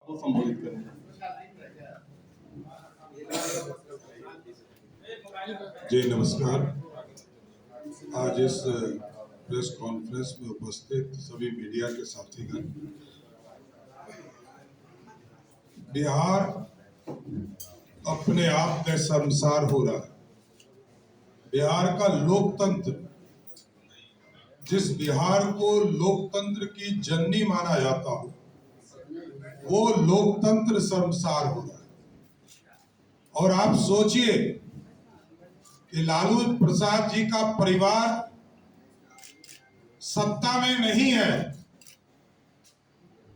को संबोधित करें। जी नमस्कार। आज इस प्रेस कॉन्फ्रेंस में उपस्थित सभी मीडिया के साथीगण, बिहार अपने आप में शर्मसार हो रहा है। बिहार का लोकतंत्र, जिस बिहार को लोकतंत्र की जननी माना जाता हो, वो लोकतंत्र शर्मसार हो रहा है। और आप सोचिए कि लालू प्रसाद जी का परिवार सत्ता में नहीं है,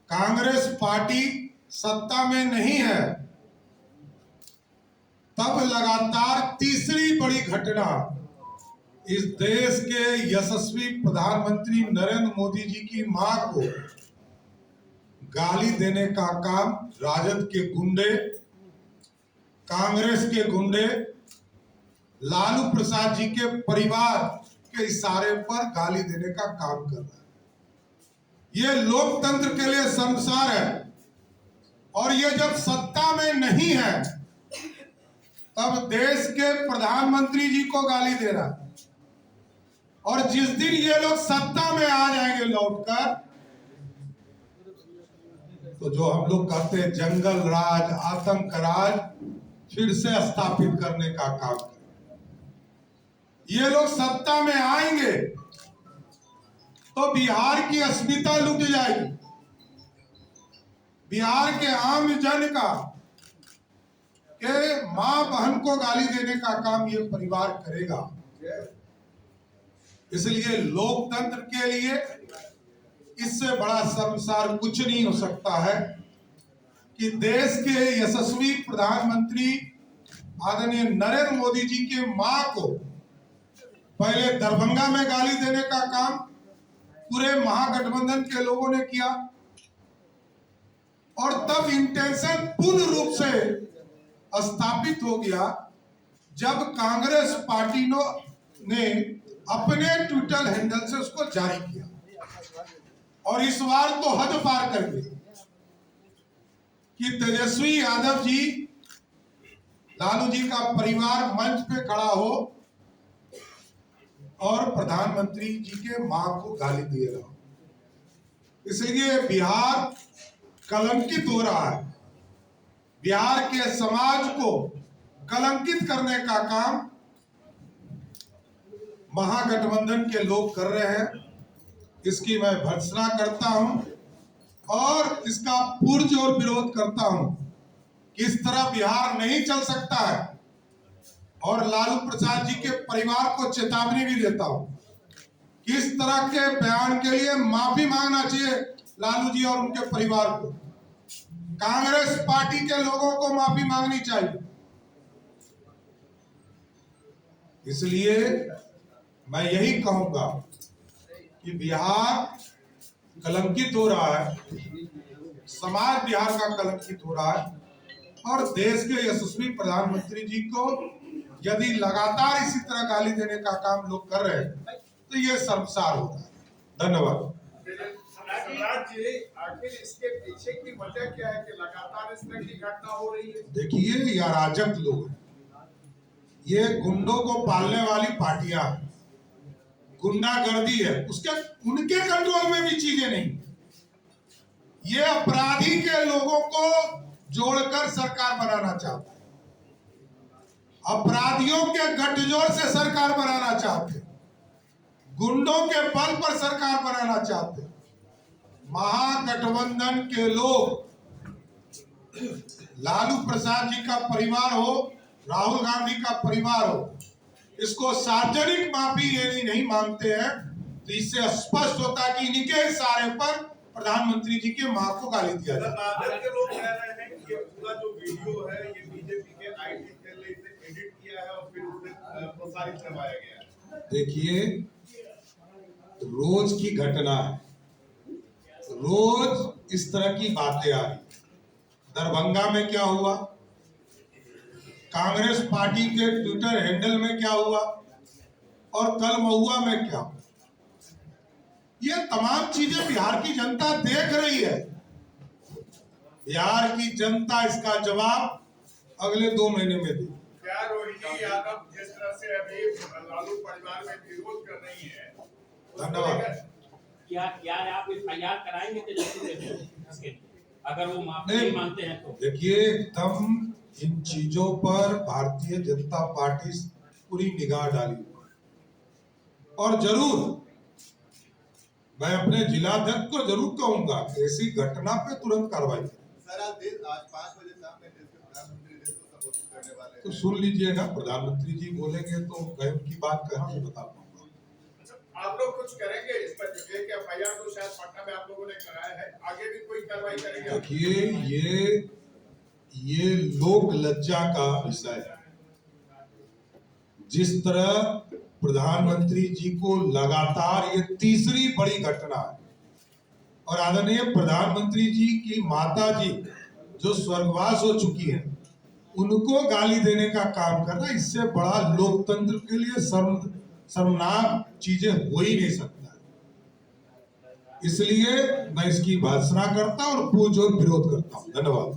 कांग्रेस पार्टी सत्ता में नहीं है, तब लगातार तीसरी बड़ी घटना इस देश के यशस्वी प्रधानमंत्री नरेंद्र मोदी जी की मां को गाली देने का काम राजद के गुंडे, कांग्रेस के गुंडे, लालू प्रसाद जी के परिवार के इशारे पर गाली देने का काम कर रहा है। ये लोकतंत्र के लिए शर्मसार है। और ये जब सत्ता में नहीं है तब देश के प्रधानमंत्री जी को गाली दे रहा है। और जिस दिन ये लोग सत्ता में आ जाएंगे लौटकर, तो जो हम लोग कहते हैं जंगल राज, आतंक राज फिर से स्थापित करने का काम करें। ये लोग सत्ता में आएंगे तो बिहार की अस्मिता लुट जाएगी। बिहार के आम जन का के मां बहन को गाली देने का काम ये परिवार करेगा। इसलिए लोकतंत्र के लिए इससे बड़ा शर्मसार कुछ नहीं हो सकता है कि देश के यशस्वी प्रधानमंत्री आदरणीय नरेंद्र मोदी जी के मां को पहले दरभंगा में गाली देने का काम पूरे महागठबंधन के लोगों ने किया, और तब इंटेंशन पूर्ण रूप से स्थापित हो गया जब कांग्रेस पार्टी ने अपने ट्विटर हैंडल से उसको जारी किया। और इस बार तो हद पार कर गए कि तेजस्वी यादव जी, लालू जी का परिवार मंच पे खड़ा हो और प्रधानमंत्री जी के मां को गाली दे रहा हो। इसलिए बिहार कलंकित हो रहा है। बिहार के समाज को कलंकित करने का काम महागठबंधन के लोग कर रहे हैं। इसकी मैं भर्त्सना करता हूं और इसका पुरजोर विरोध करता हूं कि इस तरह बिहार नहीं चल सकता है। और लालू प्रसाद जी के परिवार को चेतावनी भी देता हूं कि इस तरह के बयान के लिए माफी मांगना चाहिए लालू जी और उनके परिवार को। कांग्रेस पार्टी के लोगों को माफी मांगनी चाहिए। इसलिए मैं यही कहूंगा कि बिहार कलंकित हो रहा है, समाज बिहार का कलंकित हो रहा है। और देश के यशस्वी प्रधानमंत्री जी को यदि लगातार इसी तरह गाली देने का काम लोग कर रहे हैं तो ये शर्मसार होता है। धन्यवाद। आखिर इसके पीछे की वजह क्या है कि लगातार इस तरह की घटना हो रही है? देखिए, ये अराजक लोग हैं, ये गुंडों को पालने वाली पार्टियां, गुंडागर्दी है, उनके कंट्रोल में भी चीजें नहीं। ये अपराधी के लोगों को जोड़कर सरकार बनाना चाहते हैं, अपराधियों के गठजोड़ से सरकार बनाना चाहते हैं, गुंडों के बल पर सरकार बनाना चाहते हैं। महागठबंधन के लोग, लालू प्रसाद जी का परिवार हो, राहुल गांधी का परिवार हो, इसको सार्वजनिक माफी लेनी नहीं मानते हैं। तो इससे स्पष्ट होता है कि इनके इशारे पर प्रधानमंत्री जी के मां को गाली दिया जाता है। राजद के लोग कह रहे हैं कि ये पूरा जो वीडियो है ये बीजेपी के आईटी सेल ने इसे एडिट किया है और फिर उसे प्रसारित करवाया गया है। देखिए, रोज की घटना है, रोज इस तरह की बातें आ रही। दरभंगा में क्या हुआ, कांग्रेस पार्टी के ट्विटर हैंडल में क्या हुआ, और कल महुआ में क्या हुआ, ये तमाम चीजें बिहार की जनता देख रही है। बिहार की जनता इसका जवाब अगले 2 महीने में देगी। क्या रोहिणी यादव जिस तरह से अभी लालू परिवार में विरोध कर रही है, धन्यवाद। क्या क्या आप एफआईआर कराएंगे तेजस्वी इसके लिए? अगर वो माफी नहीं नहीं मानते हैं तो देखिए, एकदम इन चीजों पर भारतीय जनता पार्टी पूरी निगाह डाली हुई है। और जरूर मैं अपने जिलाध्यक्ष को जरूर कहूंगा कि ऐसी घटना पे तुरंत कार्रवाई करें। सर आज 5 बजे शाम में देश के प्रधानमंत्री देश को संबोधित करने वाले हैं। तो सुन लीजिएगा, प्रधानमंत्री जी बोलेंगे तो मैं उनकी बात कहाँ से बता पाऊंगा। आप लोग कुछ करेंगे इस पर? एक एफआईआर तो शायद पटना में आप लोगों ने कराया है, आगे भी कोई कार्रवाई करेंगे? देखिए, ये लोक लज्जा का विषय है। जिस तरह प्रधानमंत्री जी को लगातार ये तीसरी बड़ी घटना है, और आदरणीय प्रधानमंत्री जी की माता जी जो स्वर्गवास हो चुकी हैं, उनको गाली देने का काम करना, इससे बड़ा लोकतंत्र के लिए शर्मनाक चीजें हो ही नहीं सकता। इसलिए मैं इसकी भर्त्सना करता हूं और पुरजोर विरोध करता हूं। धन्यवाद।